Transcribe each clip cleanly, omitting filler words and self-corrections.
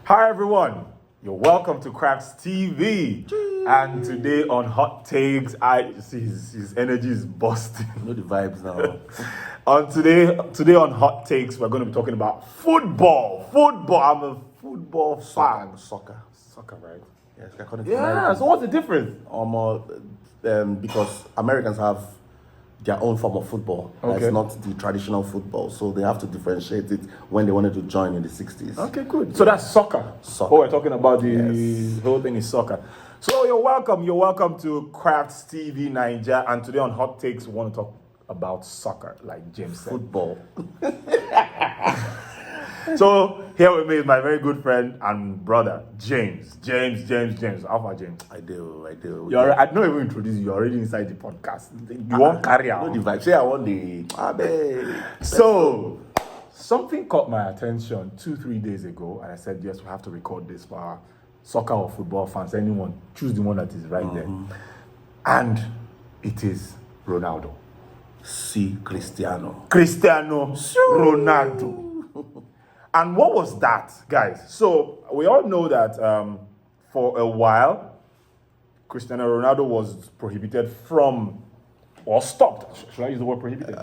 Hi everyone, you're welcome to Crafts TV. And today on Hot Takes, I see his energy is busting. You know the vibes now. Today on Hot Takes, we're going to be talking about football. I'm a football fan. Soccer. Soccer, right? Yes, according to Yeah. Americans. So what's the difference? Because Americans have their own form of football. Okay. It's not the traditional football, so they have to differentiate it when they wanted to join in the 60s. Okay, good. So that's soccer. Soccer. What we're talking about, the Yes. whole thing is soccer. So you're welcome. You're welcome to Crafts TV Nigeria. And today on Hot Takes, we want to talk about soccer, like James said. Football. So here with me is my very good friend and brother, James. James. How far, James? I do. I don't even introduce you. You're already inside the podcast. You won't carry out. No, the vibe. Say I want the... So, something caught my attention 2-3 days ago, and I said, yes, we have to record this for our soccer or football fans. Anyone, choose the one that is right there. And it is Ronaldo. Cristiano Ronaldo. And what was that, guys? So, we all know that for a while, Cristiano Ronaldo was prohibited from, or stopped. Should I use the word prohibited?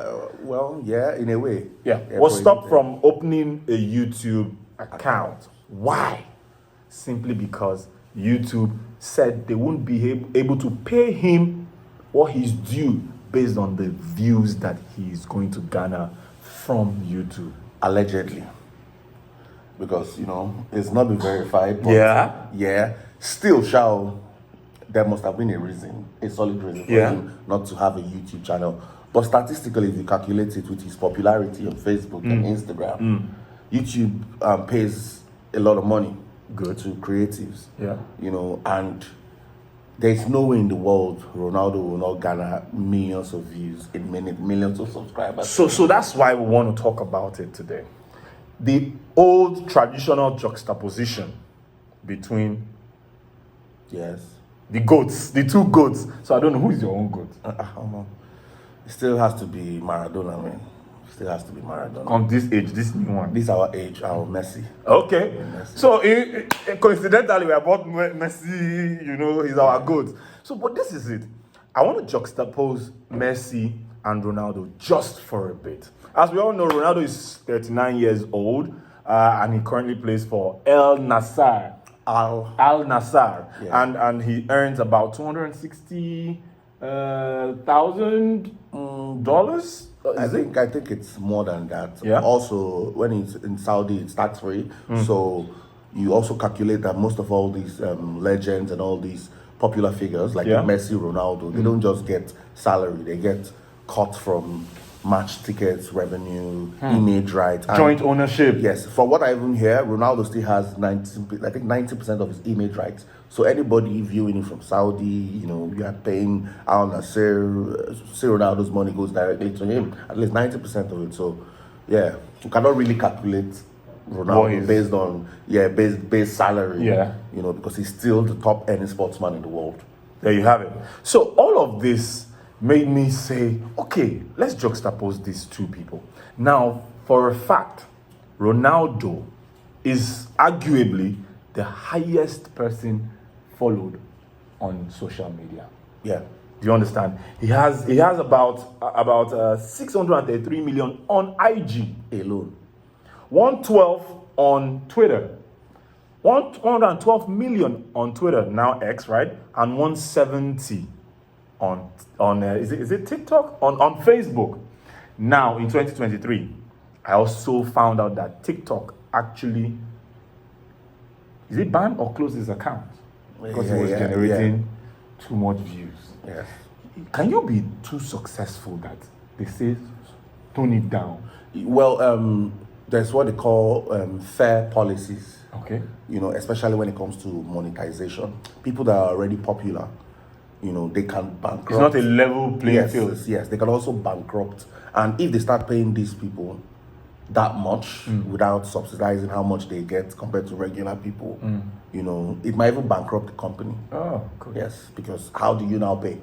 Well, yeah, in a way. Yeah, was stopped from opening a YouTube account. Why? Simply because YouTube said they wouldn't be able to pay him what he's due based on the views that he's going to garner from YouTube. Allegedly. Because, it's not been verified. But Yeah. Still, there must have been a solid reason for him not to have a YouTube channel. But statistically, if you calculate it with his popularity on Facebook and Instagram, YouTube pays a lot of money to creatives. Yeah. And there's no way in the world Ronaldo will not garner millions of views in millions of subscribers. So that's why we want to talk about it today. The old traditional juxtaposition between the goats, the two goats. So I don't know who is your own goat. It still has to be Maradona, man. It still has to be Maradona. On this age, this new one. This our age, our Messi. Okay. Messi. So coincidentally, we are about Messi, he's our goat. So, but this is it. I want to juxtapose Messi and Ronaldo just for a bit. As we all know, Ronaldo is 39 years old, and he currently plays for Al Nassr. Yeah. And he earns about $260,000. I think it's more than that. Yeah. Also, when he's in Saudi, it's tax free. So you also calculate that most of all these legends and all these popular figures like Messi, Ronaldo, they don't just get salary; they get cut from match tickets, revenue, image rights, Joint ownership. Yes, from what I even hear, Ronaldo still has 90% of his image rights. So anybody viewing it from Saudi, you are paying Al Nassr, Ronaldo's money goes directly to him. At least 90% of it. So yeah, you cannot really calculate Ronaldo based on base salary. Yeah. Because he's still the top earning sportsman in the world. There you have it. So all of this made me say, okay, let's juxtapose these two people. Now, for a fact, Ronaldo is arguably the highest person followed on social media. Yeah. Do you understand? He has about 633 million on IG Alone. 112 on Twitter. 112 million on Twitter, now X, right? And 170 on is it TikTok? On Facebook. Now in 2023, I also found out that TikTok actually is it banned or closed his account because it was generating too much views. Yes. Can you be too successful that they say tone it down? Well, there's what they call fair policies. Okay. Especially when it comes to monetization. People that are already popular, they can bankrupt. It's not a level playing field. Yes, they can also bankrupt. And if they start paying these people that much without subsidizing how much they get compared to regular people, it might even bankrupt the company. Oh, cool. Yes, because how do you now pay?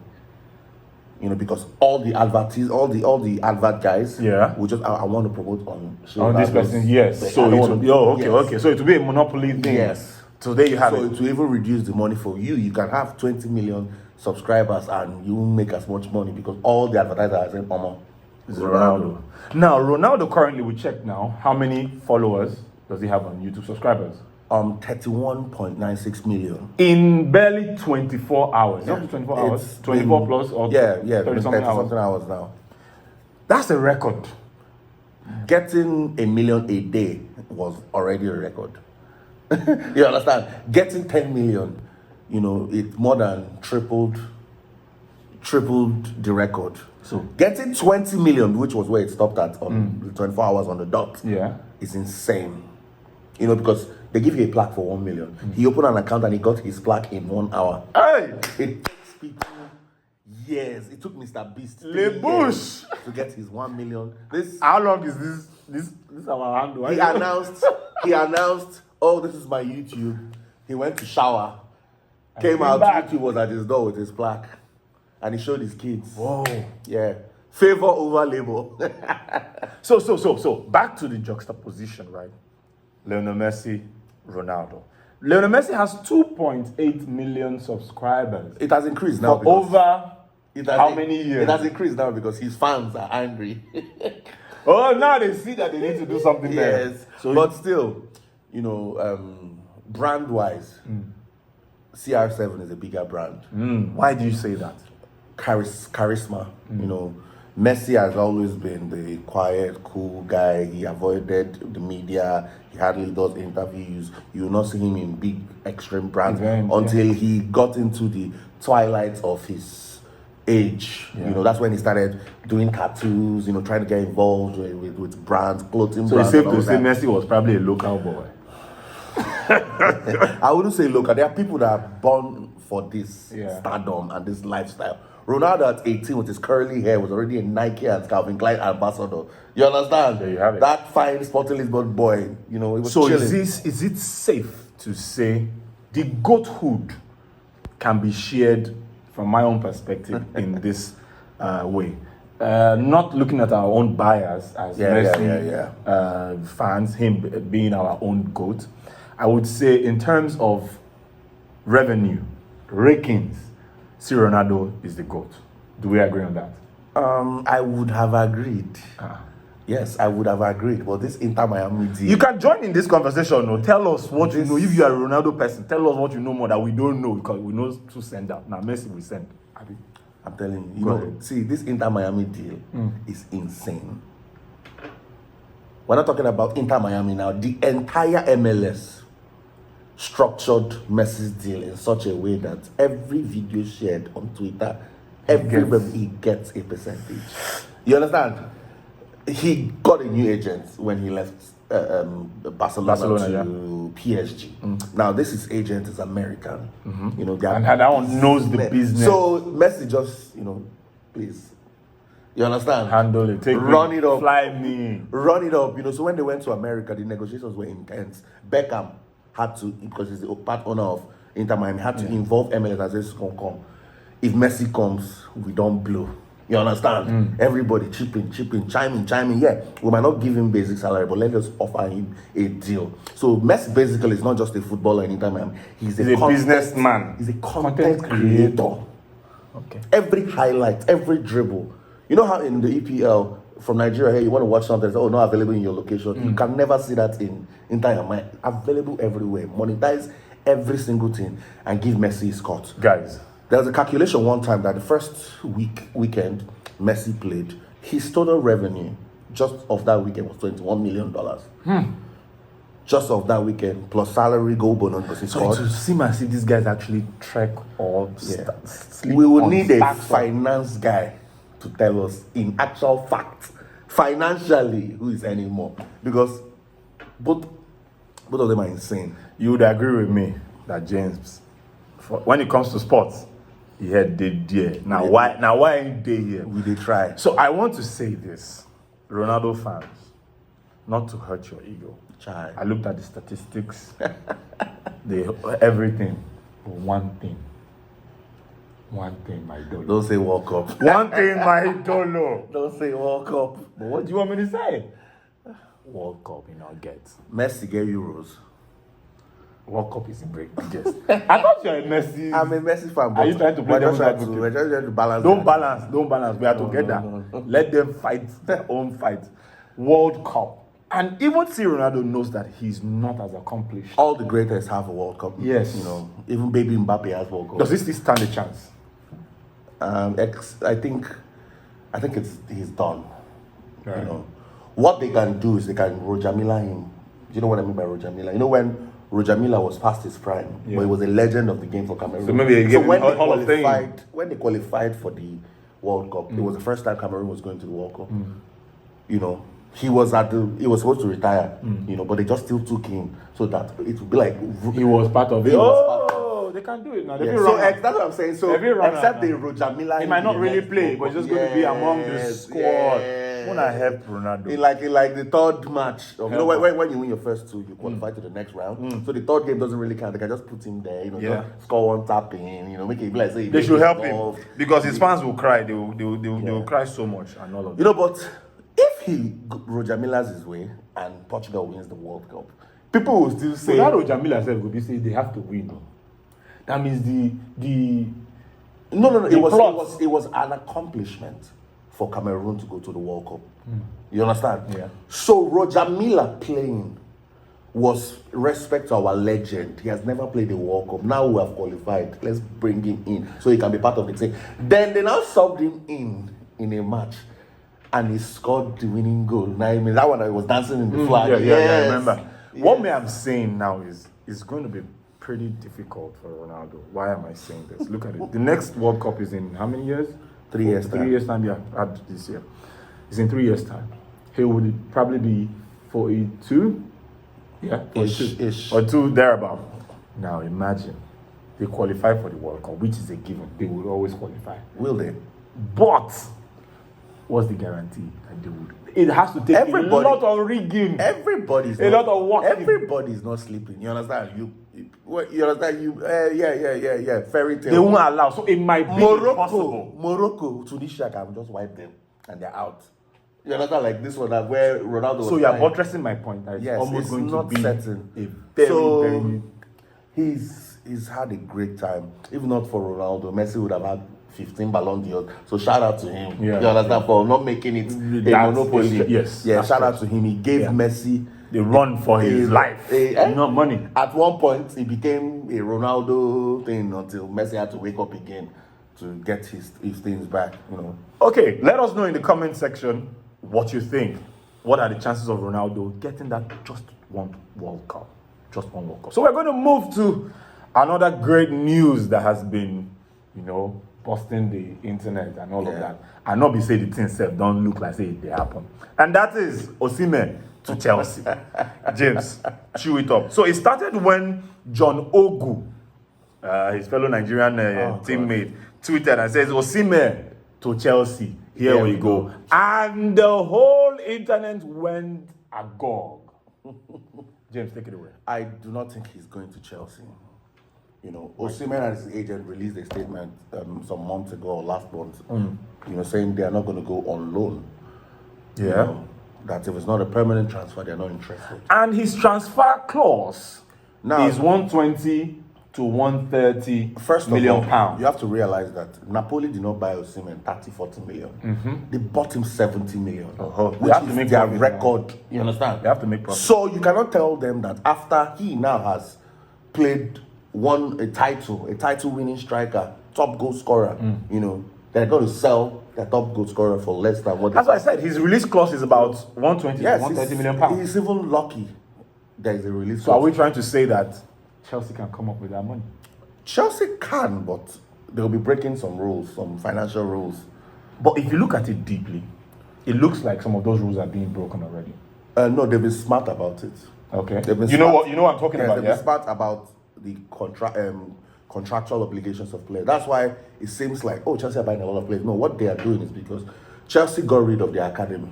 because all the advert guys, Yeah. will just I want to promote on this person, yes. But I So don't it wanna- will, okay, yes. okay. So it will be a monopoly thing. Yes. So there you have So it. it will even reduce the money for you. You can have 20 million subscribers and you won't make as much money because all the advertisers are saying, It's Ronaldo. Now, Ronaldo currently, we check now, how many followers does he have on YouTube, subscribers? 31.96 million. In barely 24 hours. Not 24 hours, It's 24 been- plus or yeah, 30 something hours. something hours now. That's a record. Getting a million a day was already a record. You understand? Getting 10 million, it more than tripled the record. So Getting 20 million, which was where it stopped at on the 24 hours on the dot, yeah. is insane. Because they give you a plaque for 1 million. He opened an account and he got his plaque in 1 hour. Hey! It takes people years. It took Mr. Beast Le 3 Bush years to get his 1 million. This How long is this is our handle? he announced, oh, this is my YouTube. He went to shower, came came out, back. YouTube was at his door with his plaque. And he showed his kids. Whoa. Yeah. Favor over labor. So back to the juxtaposition, right? Lionel Messi, Ronaldo. Lionel Messi has 2.8 million subscribers. It has increased now. For because over it has how many years? It has increased now because his fans are angry. Oh, now they see that they need to do something there. Yes. So But still, brand wise, CR7 is a bigger brand. why do you say that? Charisma. Messi has always been the quiet, cool guy. He avoided the media. He hardly does interviews. You will not see him in big, extreme brands Events, until he got into the twilight of his age. Yeah. That's when he started doing tattoos, trying to get involved with brands, clothing So it's brands. safe and to all say that. Messi was probably a local boy. I wouldn't say local. There are people that are born for this Yeah. stardom and this lifestyle. Ronaldo at 18 with his curly hair was already a Nike and Calvin Klein ambassador. You understand? There you have it. That fine Sporting Lisbon boy, it was So chilling. is it safe to say the goathood can be shared from my own perspective in this way? Not looking at our own bias as Messi fans, him being our own goat. I would say in terms of revenue, rakings, see Ronaldo is the GOAT. Do we agree on that? I would have agreed. Yes, I would have agreed. But this Inter Miami deal. You can join in this conversation. No? Tell us what you know. If you are a Ronaldo person, tell us what you know more that we don't know because we know to send out. Now Messi will send. I'm telling you. Go ahead. See, this Inter Miami deal is insane. We're not talking about Inter Miami now. The entire MLS structured Messi's deal in such a way that every video shared on Twitter, he gets a percentage. You understand? He got a new agent when he left Barcelona to PSG. Now, this agent is American. And that one knows the business. So Messi just, please. You understand? Handle it. Run it up. Fly me. Run it up. So when they went to America, the negotiations were intense. Beckham had to, because he's the part owner of Inter Miami, had to involve MLS as this is going to come. If Messi comes, we don't blow. You understand? Everybody chime in. Yeah, we might not give him basic salary, but let us offer him a deal. So Messi basically is not just a footballer in Inter Miami. He's a businessman. He's a content creator. Okay. Every highlight, every dribble. You know how in the EPL from Nigeria here, you want to watch something, not available in your location. You can never see that in Inter Miami. Available everywhere. Monetize every single thing and give Messi his cut. Guys, there was a calculation one time that the first weekend Messi played, his total revenue just of that weekend was $21 million. Just of that weekend, plus salary, goal bonus, because he scored. So to see these guys actually trek or sleep. We would need a finance guy to tell us in actual fact, financially, who is earning more. Because both of them are insane. You would agree with me that James, when it comes to sports, he had did there. Now why ain't they here? We did try. So I want to say this, Ronaldo fans, not to hurt your ego. Try. I looked at the statistics, everything, but one thing. One thing, my dolo. Don't say World Cup. One thing, my dolo. Don't say World Cup. But what do you want me to say? World Cup, you know, get. Messi get Euros. World Cup is a break. Yes. I thought you're a Messi. I'm a Messi fan. Are you trying to play devil's advocate? We're just trying to balance. Don't balance. We are together. No. Let them fight their own fight. World Cup. And even see Ronaldo knows that he's not as accomplished. All the greatest have a World Cup. Yes. You know, even baby Mbappe has World Cup. Does he still stand a chance? I think he's done. Right. You know, what they can do is they can Roger Miller him. Do you know what I mean by Roger Miller? You know when Roger Miller was past his prime, but he was a legend of the game for Cameroon. So maybe when they qualified for the World Cup, it was the first time Cameroon was going to the World Cup. You know, he was supposed to retire. You know, but they just still took him so that it would be like he was part of it. Oh, they can do it now. Yeah. So that's what I'm saying. So except the Roger Miller, he might not really play, but he's just going to be among the squad. Wanna help Ronaldo? In like the third match, you know, when you win your first two, you qualify to the next round. So the third game doesn't really count. They can just put him there, you know, just score one tap in, you know, make it be like say they should help him because his fans will cry. They will cry so much and all of that. You know, but if Roger Miller's his way and Portugal wins the World Cup, people will still say that Roger Miller said would be say they have to win. That means the no. It was an accomplishment for Cameroon to go to the World Cup. You understand? Yeah. So Roger Miller playing was respect to our legend. He has never played the World Cup. Now we have qualified. Let's bring him in so he can be part of the team. Then they now subbed him in a match and he scored the winning goal. Now I mean that one I was dancing in the flag. Yeah, I remember. Yes. What me I'm saying now is it's going to be pretty difficult for Ronaldo. Why am I saying this? Look at it. The next World Cup is in how many years? 3 years. 3 years time, yeah, add this year. It's in 3 years time. He would probably be 42. Yeah, 42. Ish. Or 2 thereabout. Now imagine they qualify for the World Cup, which is a given. They will always qualify. Will they? But what's the guarantee that they would? It has to take a lot of rigging. Everybody's a lot of work. Everybody's not sleeping. You understand? You understand? Yeah. Fairy tale. They won't allow. So it might be impossible. Morocco, Tunisia can just wipe them and they're out. You understand? Like this one, that where Ronaldo was. So you're buttressing my point. That yes, almost it's going not to be certain. A very. He's had a great time. If not for Ronaldo, Messi would have had 15 Ballon d'Or. So shout out to him. Yeah, you understand? For not making it a monopoly. Yes. Yeah, shout out to him. He gave Messi the run for his life. Not money. At one point, it became a Ronaldo thing until Messi had to wake up again to get his things back, you know. Okay, let us know in the comment section what you think. What are the chances of Ronaldo getting that just one World Cup? Just one World Cup. So we're going to move to another great news that has been, you know, busting the internet and all of that. And not be say the things don't look like say they happen. And that is Osimhen to Chelsea. James, chew it up. So it started when John Ogu, his fellow Nigerian teammate, tweeted and says, Osimhen to Chelsea. Here we go. And the whole internet went agog. James, take it away. I do not think he's going to Chelsea. You know, Osimhen and his agent released a statement some months ago or last month, you know, saying they are not going to go on loan. Yeah. You know, that if it's not a permanent transfer, they're not interested. And his transfer clause is 120 to 130 First million of all, pounds. you have to realize that Napoli did not buy Osimhen 30-40 million. They bought him 70 million, which is their record. You understand? They have to make profit. So you cannot tell them that after he now has won a title winning striker, top goal scorer, you know, they're going to sell their top goal scorer for less than what. That's why I said his release clause is about 120 to 130 million pounds. He's even lucky there is a release clause. So are we trying to say that Chelsea can come up with that money? Chelsea can, but they'll be breaking some rules, some financial rules. But if you look at it deeply, it looks like some of those rules are being broken already. No, they've been smart about it. Okay. You know what I'm talking about. They've been smart about the contractual obligations of players. That's why it seems like, Chelsea are buying a lot of players. No, what they are doing is because Chelsea got rid of their academy.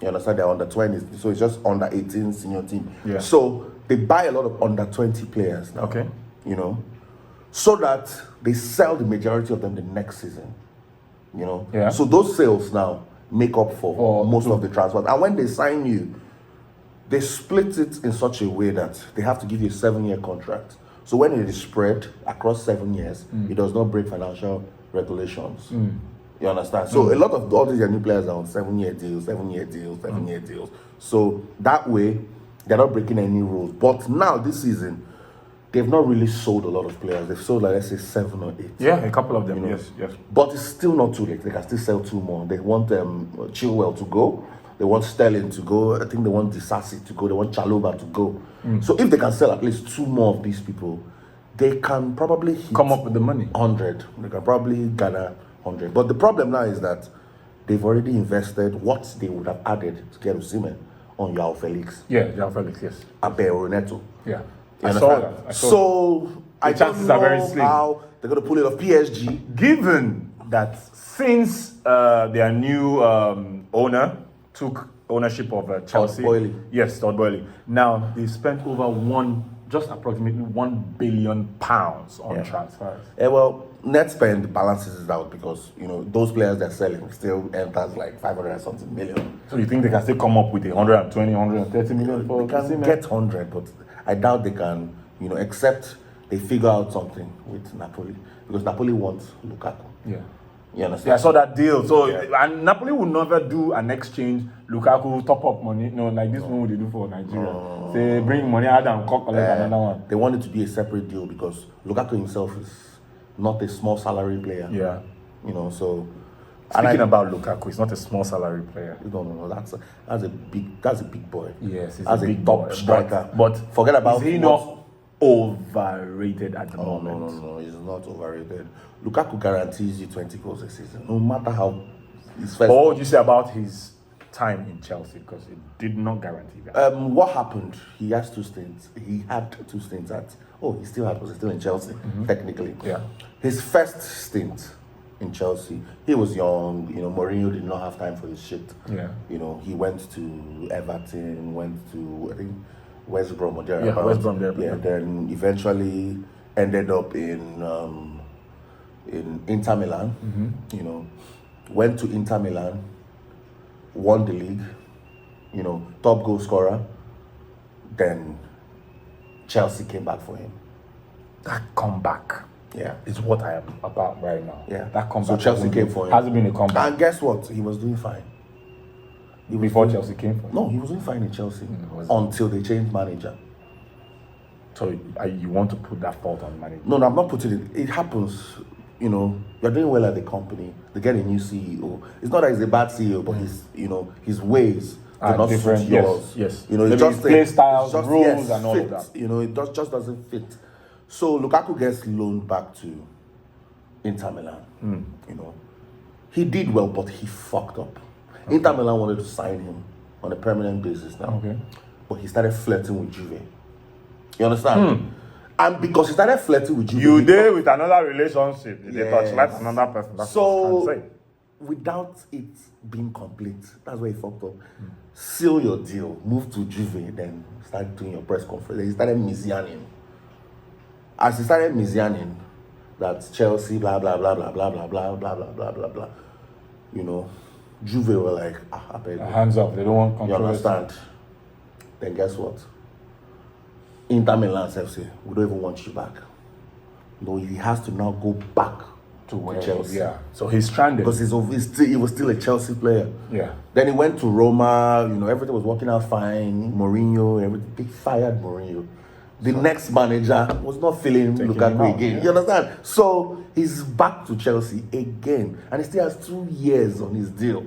You understand? They're under 20s, so it's just under 18 senior team. Yeah. So they buy a lot of under 20 players now. Okay. You know, so that they sell the majority of them the next season. You know, Yeah. so those sales now make up for most true. of the transfers. And when they sign you, they split it in such a way that they have to give you a 7-year contract. So when it is spread across 7 years, it does not break financial regulations. You understand? So a lot of all these new players are on 7-year deals, 7-year deals, 7-year deals. So that way, they're not breaking any rules. But now this season, they've not really sold a lot of players. They've sold, like, let's say 7 or 8. Yeah, a couple of them. Yes. But it's still not too late. They can still sell 2 more. They want Chilwell to go. They want Sterling to go. I think they want Disasi to go. They want Chalobah to go. So if they can sell at least 2 more of these people, they can probably Come up with the money. 100. They can probably gather 100. But the problem now is that they've already invested what they would have added to get Osimhen on João Felix. Yeah, João Felix, yes. And Neto. Yeah. You I saw understand? that. I saw So I don't chances are very know slim. how they're going to pull it off. PSG. Given that since their new owner took ownership of Chelsea, Boehly. yes, Todd Boehly. Now they spent over approximately £1 billion on transfers. Well, net spend balances it out because, you know, those players they're selling still enters like 500 and something million. So you think they can still come up with 120, 130 million for They can Osimhen? get 100, but I doubt they can, you know, except they figure out something with Napoli because Napoli wants Lukaku. Yeah. You understand? Yeah, I saw that deal. So and Napoli will never do an exchange. Lukaku top up money. No, like this one they do for Nigeria. They bring money out and collect another one. They want it to be a separate deal because Lukaku himself is not a small salary player. Yeah. You know, so Speaking about Lukaku, he's not a small salary player. no, that's a big boy. Yes, he's That's a big top boy, striker. But forget about is he not overrated at the moment? No, he's not overrated. Lukaku guarantees you 20 goals a season, no matter how his first. What would you say about his time in Chelsea? Because it did not guarantee that. What happened? He has 2 stints. He had 2 stints at. Oh, he still had. Was still in Chelsea technically? Yeah. His first stint in Chelsea, he was young. You know, Mourinho did not have time for his shit. Yeah. You know, he went to Everton, went to I think West Brom or Yeah, West Brom there. Yeah, then eventually ended up in Inter Milan. You know, went to Inter Milan, won the league. You know, top goal scorer. Then Chelsea came back for him. That comeback Yeah. is what I am about right now. Yeah. That comeback. So Chelsea came for him. Hasn't been a comeback. And guess what? He was doing fine. Before Chelsea came for him. No, he was doing fine in Chelsea was- until they changed manager. So you want to put that fault on management? No, I'm not putting it. It happens. You know, you're doing well at the company. They get a new CEO. It's not that he's a bad CEO, but his ways do not different, suit yes, yours. yes. You know, Maybe it's just his play styles, it's rules, and all of fit. that. You know, it just doesn't fit. So Lukaku gets loaned back to Inter Milan. You know, he did well, but he fucked up. Inter Milan wanted to sign him on a permanent basis now. Okay. But he started flirting with Juve. You understand? And because he started flirting with Juve, You there with another relationship. They Yes. touch like another person. That's what so I'm saying. without it being complete, that's where he fucked up. Seal your deal, move to Juve, then start doing your press conference. Then he started messianing. As he started messianing, that Chelsea, blah blah blah blah blah blah blah blah blah blah blah blah. You know, Juve were like, I beg you. Hands off. They don't want You control. understand? Then guess what? Inter Milan FC, we don't even want you back. No, he has to now go back to Chelsea. Yeah. So he's stranded. Because he was still a Chelsea player. Yeah. Then he went to Roma, you know, everything was working out fine. Mourinho, everything. They fired Mourinho. The next manager was not feeling Taking him Lukaku out, again. yeah. You understand? So he's back to Chelsea again. And he still has 2 years on his deal.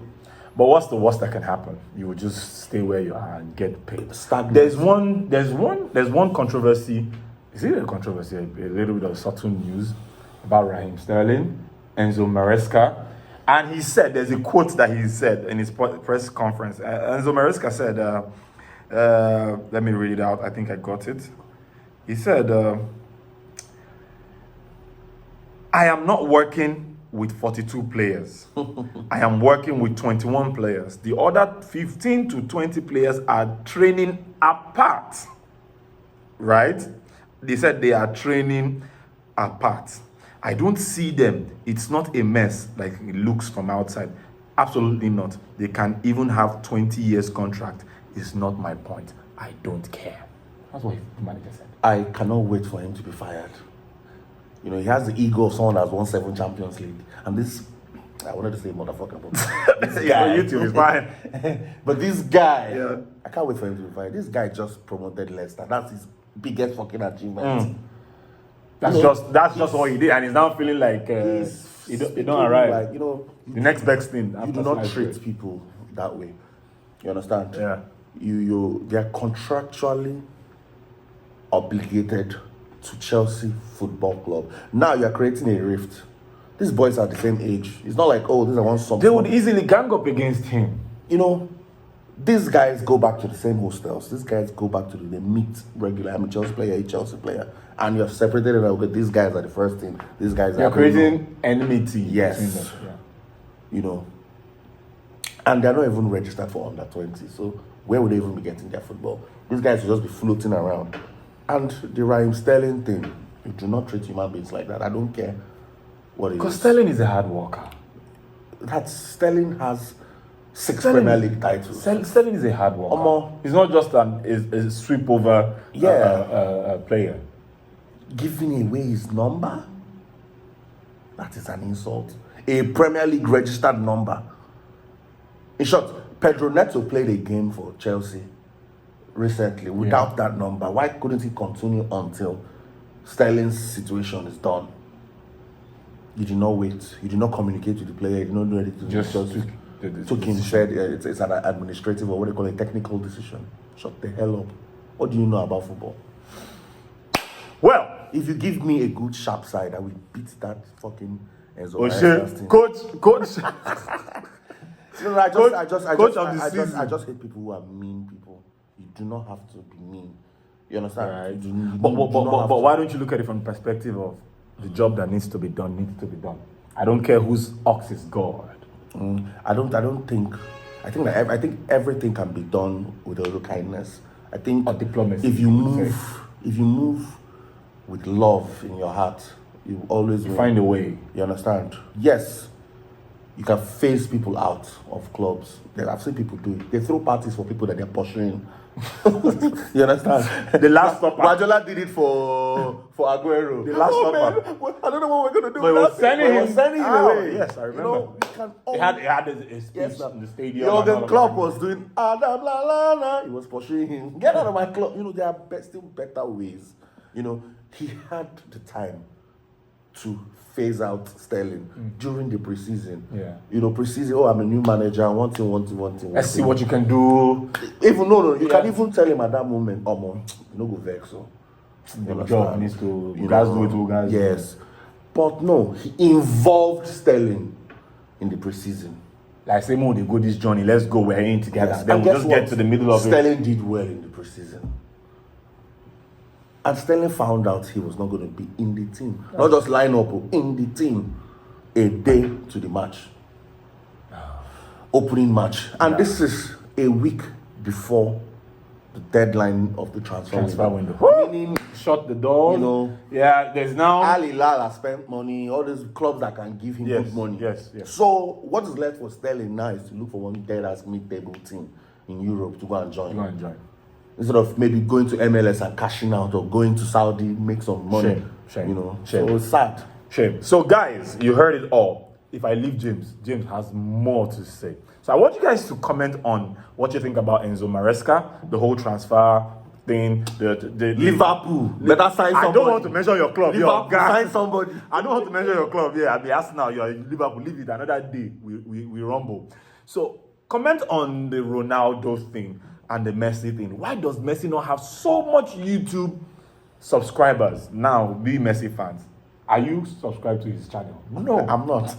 But what's the worst that can happen? You will just stay where you are and get paid. Stagnant. There's one controversy. Is it a controversy? A little bit of subtle news about Raheem Sterling, Enzo Maresca, and he said there's a quote that he said in his press conference. Enzo Maresca said, "Let me read it out. I think I got it." He said, "I am not working with 42 players. I am working with 21 players. The other 15 to 20 players are training apart." Right? They said they are training apart. I don't see them. It's not a mess like it looks from outside. Absolutely not. They can even have 20 years contract. It's not my point. I don't care. That's what the manager said. I cannot wait for him to be fired. You know, he has the ego of someone that's won 7 Champions League. And this, I wanted to say motherfucker, but this Yeah, YouTube is fine. but this guy, Yeah. I can't wait for him to be fired. This guy just promoted Leicester. That's his biggest fucking achievement. That's just what he did, and he's now feeling like he don't arrive. Like, you know, The next best thing. you after do not sliced treat bread. people that way. You understand? Yeah. They are contractually obligated to Chelsea Football Club. Now you're creating a rift. These boys are the same age. It's not like, oh, these are one something. They would easily gang up against him. You know, these guys go back to the same hostels. These guys go back to they meet regular. I'm a Chelsea player, a Chelsea player. And you have separated it out. Okay, these guys are the first team. These guys You're are creating enmity. Yes. Between them. Yeah. you know. And they're not even registered for under 20. So where would they even be getting their football? These guys will just be floating around. And the Raheem Sterling thing, you do not treat human beings like that. I don't care what it is. Because Sterling is a hard worker. Sterling has 6 Sterling- Premier League titles. Sterling is a hard worker. Omo. He's not just a sweep over player. Giving away his number? That is an insult. A Premier League registered number. In short, Pedro Neto played a game for Chelsea recently without that number. Why couldn't he continue until Sterling's situation is done? You did not wait. You did not communicate with the player. You did not do anything. Just took him, said it's an administrative or what they call a technical decision. Shut the hell up. What do you know about football? Well, If you give me a good sharp side, I will beat that fucking Enzo. O'Shea, coach. No, I just hate people who are mean people. You do not have to be mean. You understand? Right. You do not But have to. why don't you look at it from the perspective of the job that needs to be done? I don't care whose ox is God. I think everything can be done with a little kindness. I think Or diplomacy, if you move with love in your heart, you always win. Find a way. You understand? Yes, you can phase people out of clubs. I've seen people do it. They throw parties for people that they're pursuing. You understand? The last stop. Guardiola did it for Aguero. The last stopper. Man, I don't know what we're gonna do. But he was without sending He him was sending him out. away. Yes, I remember. You know, we can He had a speech Yes. in the stadium. and all Jurgen of Klopp that. was doing Adam la la la. He was pursuing him. Get out of my club. You know, there are still better ways. You know, he had the time to phase out Sterling during the preseason. Yeah. You know, preseason. Oh, I'm a new manager. One thing. Let's see what you can do. Even you can even tell him at that moment, you no go vex. So The job needs to. You Guys know, do it. Who guys? do it. Yes, but no, he involved Sterling in the preseason. Like say, "Mo, they go this journey. Let's go. We're in together." Yes. Then And we'll guess just what? get to the middle of it. Sterling did well in the preseason. And Sterling found out he was not going to be in the team. Not just line up, in the team. A day to the match. Opening match. And this is a week before the deadline of the transfer window. Meaning, Shut the door. You know, Yeah. There's now. Al Hilal has spent money, all these clubs that can give him Yes, good money. yes. So what is left for Sterling now is to look for one dead-ass mid-table team in Europe to go and join. Go and join. Instead of maybe going to MLS and cashing out or going to Saudi, make some money. Shame. You know, Shame. so it's sad. Shame. So, guys, you heard it all. If I leave James has more to say. So, I want you guys to comment on what you think about Enzo Maresca, the whole transfer thing, the Liverpool, better sign somebody. I don't want to mention your club. Liverpool, Your guy. sign somebody. I don't want to mention your club. Yeah, I'll be Arsenal. You're in Liverpool. Leave it another day. We rumble. So, comment on the Ronaldo thing and the Messi thing. Why does Messi not have so much YouTube subscribers now? Be Messi fans. Are you subscribed to his channel? No, I'm not.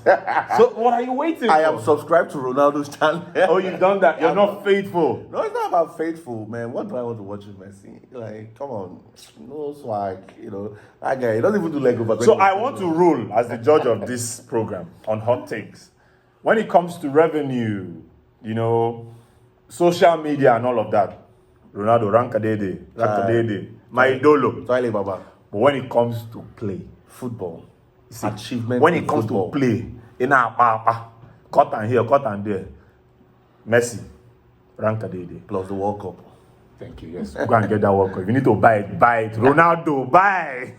So what are you waiting I for? am subscribed to Ronaldo's channel. Oh, you've done that. You're not faithful. No, it's not about faithful, man. What do I want to watch with Messi? Like, come on. No swag, you know. That guy, he doesn't even do leg over. So I want to rule as the judge of this program on hot takes. When it comes to revenue, you know, social media and all of that, Ronaldo, Rankadede, my idolo. Toilet Baba. But when it comes to play, Football. See, Achievement when in it comes football. to play, in our papa, cut and here, cut and there. Messi, rank a day. Plus the World Cup. Thank you. Yes, go and get that World Cup. If you need to buy it, buy it. Ronaldo, buy.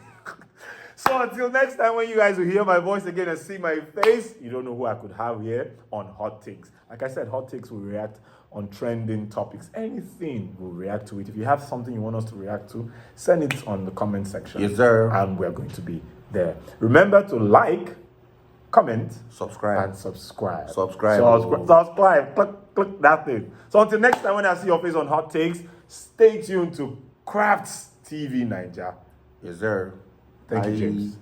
So until next time, when you guys will hear my voice again and see my face, you don't know who I could have here on Hot Takes. Like I said, Hot Takes will react on trending topics. Anything will react to it. If you have something you want us to react to, send it on the comment section. Yes, sir. And we're going to be there. Remember to like, comment, Subscribe. and subscribe. Subscribe. Subscribe. Click that thing. So until next time, when I see your face on Hot Takes, stay tuned to Crafts TV Nigeria. Yes, sir. Thank you, James.